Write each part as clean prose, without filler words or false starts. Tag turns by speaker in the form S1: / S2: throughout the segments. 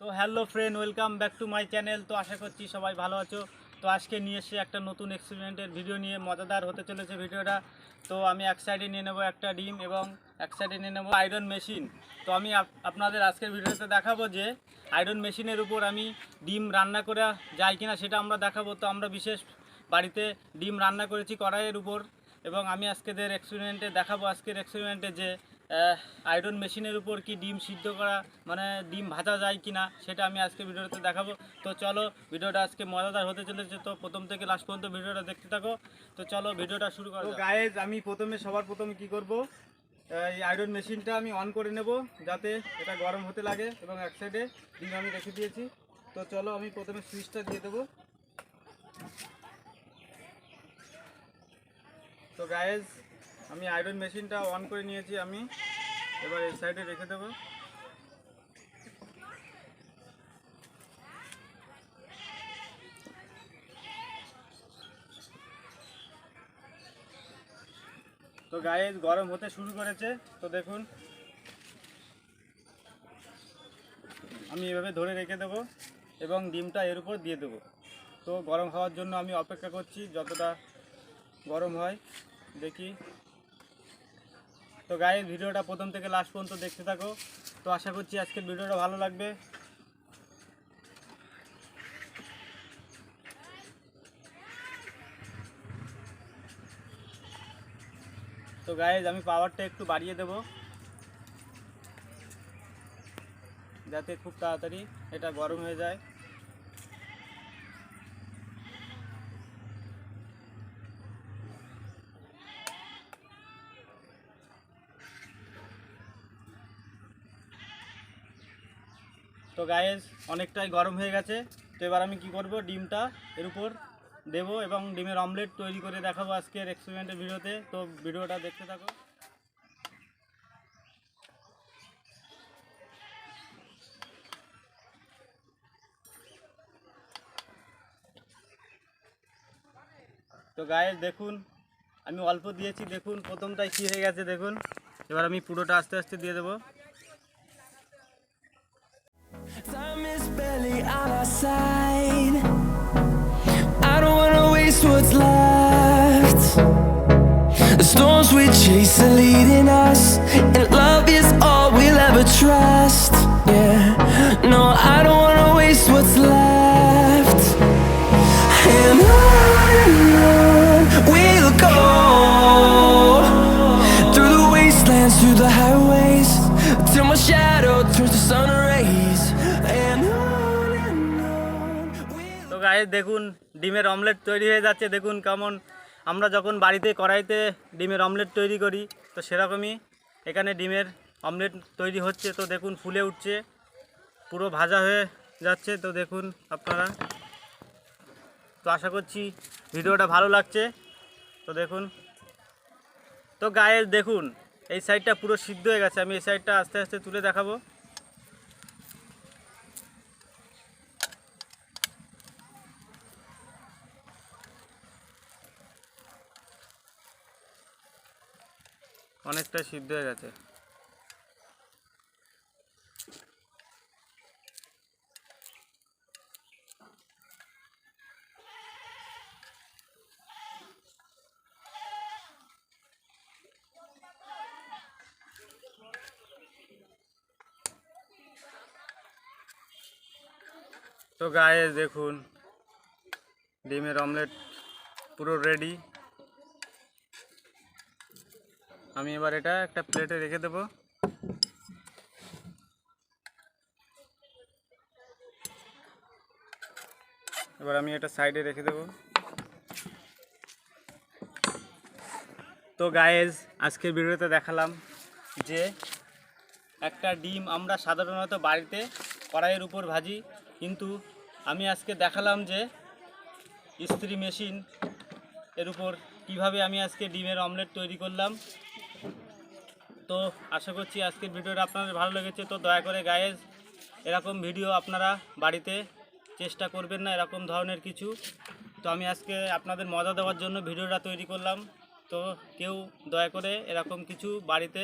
S1: তো hello friend, welcome back to my channel. তো আশা করছি সবাই ভালো আছো। তো আজকে নিয়ে এসে একটা নতুন এক্সপেরিমেন্টের ভিডিও নিয়ে, মজাদার হতে চলেছে ভিডিওটা। তো আমি এক সাইডে নিয়ে নেবো একটা ডিম এবং এক সাইডে নিয়ে নেবো আয়রন মেশিন। তো আমি আপনাদের আজকের ভিডিওতে দেখাবো যে আয়রন মেশিনের উপর আমি ডিম রান্না করা যায় কিনা সেটা আমরা দেখাবো। তো আমরা বিশেষ বাড়িতে ডিম রান্না করেছি কড়াইয়ের উপর, এবং আমি আজকেদের এক্সপেরিমেন্টে দেখাবো আজকের এক্সপেরিমেন্টে যে আয়রন মেশিনের উপর কি ডিম সিদ্ধ করা মানে ডিম ভাজা যায় কিনা সেটা আমি আজকে ভিডিওতে দেখাবো। তো চলো, ভিডিওটা আজকে মজাদার হতে চলেছে। তো প্রথম থেকে লাস্ট পর্যন্ত ভিডিওটা দেখতে থাকো। তো চলো ভিডিওটা শুরু করো। তো গাইজ, আমি সবার প্রথমে কি করব, এই আয়রন মেশিনটা আমি অন করে নেব যাতে এটা গরম হতে লাগে, এবং এক সাইডে ডিম আমি রেখে দিয়েছি। তো চলো আমি প্রথমে সুইচটা দিয়ে দেবো। তো গাইজ, আমি আয়রন মেশিনটা অন করে নিয়েছি। আমি এবার এই সাইডে রেখে দেবো। তো গাইজ, গরম হতে শুরু করেছে। তো দেখুন, আমি এভাবে ধরে রেখে দেবো এবং ডিমটা এর উপর দিয়ে দেবো। তো গরম হওয়ার জন্য আমি অপেক্ষা করছি, যতটা গরম হয় দেখি। তো গাইজ, ভিডিওটা প্রথম থেকে লাস্ট পর্যন্ত দেখতে থাকো। তো আশা করছি আজকের ভিডিওটা ভালো লাগবে। তো গাইজ, আমি পাওয়ারটা একটু বাড়িয়ে দেব যাতে খুব তাড়াতাড়ি এটা গরম হয়ে যায়। তো গাইজ, অনেকটাই গরম হয়ে গেছে। তো এবার আমি কি করব, ডিমটা এর উপর দেবো এবং ডিমের অমলেট তৈরি করে দেখাবো আজকের এক্সপেরিমেন্টের ভিডিওতে। তো ভিডিওটা দেখতে থাকো। তো গাইজ দেখুন, আমি অল্প দিয়েছি, দেখুন প্রথমটাই কী হয়ে গেছে দেখুন। এবার আমি পুরোটা আস্তে আস্তে দিয়ে দেবো।
S2: Time is barely on our side. I don't wanna waste what's left. The storms we chase are leading us, and love is all we'll ever trust. Yeah, no, I don't wanna waste what's left. And on we'll go, through the wastelands, through the highways, till my shadow turns to sun rays.
S1: তো guys দেখুন, ডিমের omelette তৈরি হয়ে যাচ্ছে। দেখুন কেমন, আমরা যখন বাড়িতে কড়াইতে ডিমের অমলেট তৈরি করি, তো সেরকমই এখানে ডিমের অমলেট তৈরি হচ্ছে। তো দেখুন, ফুলে উঠছে, পুরো ভাজা হয়ে যাচ্ছে। তো দেখুন আপনারা। তো আশা করছি ভিডিওটা ভালো লাগছে। তো দেখুন, তো গাইজ দেখুন, এই সাইডটা পুরো সিদ্ধ হয়ে গেছে। আমি এই সাইডটা আস্তে আস্তে তুলে দেখাবো। অনেকটা সিদ্ধ হয়ে গেছে। তো গাইস দেখুন, ডিমের অমলেট পুরো রেডি। আমি এবার এটা একটা প্লেটে রেখে দেব। এবার আমি এটা সাইডে রেখে দেব। তো গাইস, আজকের ভিডিওতে দেখালাম যে একটা ডিম আমরা সাধারণত বাড়িতে কড়াইয়ের উপর ভাজি, কিন্তু আমি আজকে দেখালাম যে ইস্ত্রি মেশিন এর উপর কিভাবে আমি আজকে ডিমের অমলেট তৈরি করলাম। তো আশা করছি আজকের ভিডিওটা আপনাদের ভালো লেগেছে। তো দয়া করে গাইস, এরকম ভিডিও আপনারা বাড়িতে চেষ্টা করবেন না, এরকম ধরনের কিছু। তো আমি আজকে আপনাদের মজা দেওয়ার জন্য ভিডিওটা তৈরি করলাম। তো কেউ দয়া করে এরকম কিছু বাড়িতে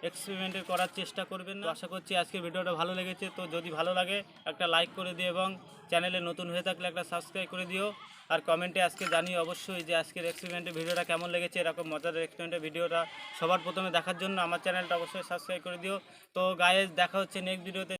S1: এক্সপেরিমেন্টের করার চেষ্টা করবেন না। আশা করছি আজকের ভিডিওটা ভালো লেগেছে। তো যদি ভালো লাগে একটা লাইক করে দিও এবং চ্যানেলে নতুন হয়ে থাকলে একটা সাবস্ক্রাইব করে দিও। আর কমেন্টে আজকে জানিও অবশ্যই যে আজকের এক্সপেরিমেন্টের ভিডিওটা কেমন লেগেছে। এরকম মজাদার এক্সপেরিমেন্টের ভিডিওটা সবার প্রথমে দেখার জন্য আমার চ্যানেলটা অবশ্যই সাবস্ক্রাইব করে দিও। তো গাইস, দেখা হচ্ছে নেক্সট ভিডিওতে।